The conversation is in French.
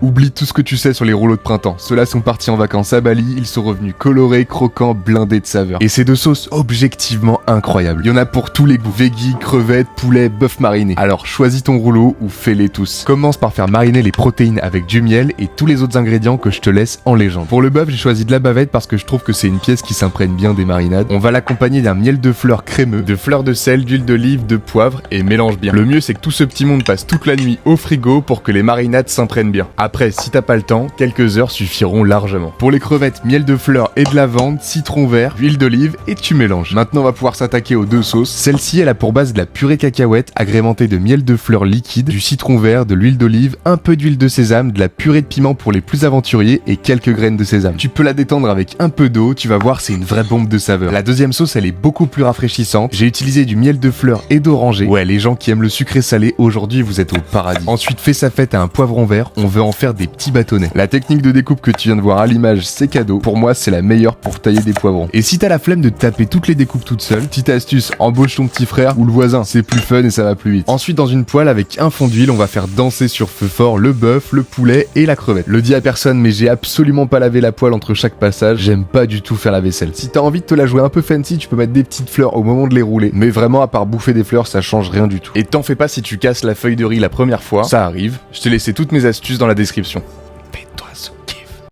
Oublie tout ce que tu sais sur les rouleaux de printemps. Ceux-là sont partis en vacances à Bali, ils sont revenus colorés, croquants, blindés de saveurs. Et ces deux sauces objectivement incroyables. Il y en a pour tous les goûts. Veggie, crevettes, poulet, bœuf mariné. Alors choisis ton rouleau ou fais-les tous. Commence par faire mariner les protéines avec du miel et tous les autres ingrédients que je te laisse en légende. Pour le bœuf, j'ai choisi de la bavette parce que je trouve que c'est une pièce qui s'imprègne bien des marinades. On va l'accompagner d'un miel de fleurs crémeux, de fleurs de sel, d'huile d'olive, de poivre et mélange bien. Le mieux c'est que tout ce petit monde passe toute la nuit au frigo pour que les marinades s'imprègnent bien. Après, si t'as pas le temps, quelques heures suffiront largement. Pour les crevettes, miel de fleurs et de lavande, citron vert, huile d'olive et tu mélanges. Maintenant on va pouvoir s'attaquer aux deux sauces. Celle-ci elle a pour base de la purée cacahuète agrémentée de miel de fleurs liquide, du citron vert, de l'huile d'olive, un peu d'huile de sésame, de la purée de piment pour les plus aventuriers et quelques graines de sésame. Tu peux la détendre avec un peu d'eau, tu vas voir c'est une vraie bombe de saveur. La deuxième sauce elle est beaucoup plus rafraîchissante. J'ai utilisé du miel de fleurs et d'oranger. Ouais, les gens qui aiment le sucré salé, aujourd'hui vous êtes au paradis. Ensuite fais sa fête à un poivron vert, on veut en faire des petits bâtonnets. La technique de découpe que tu viens de voir à l'image c'est cadeau. Pour moi c'est la meilleure pour tailler des poivrons. Et si t'as la flemme de taper toutes les découpes toute seule, petite astuce, embauche ton petit frère ou le voisin, c'est plus fun et ça va plus vite. Ensuite dans une poêle avec un fond d'huile, on va faire danser sur feu fort le bœuf, le poulet et la crevette. Le dis à personne mais j'ai absolument pas lavé la poêle entre chaque passage, j'aime pas du tout faire la vaisselle. Si t'as envie de te la jouer un peu fancy, tu peux mettre des petites fleurs au moment de les rouler. Mais vraiment à part bouffer des fleurs, ça change rien du tout. Et t'en fais pas si tu casses la feuille de riz la première fois, ça arrive. Je t'ai laissé toutes mes astuces dans la description. Fais-toi souquer.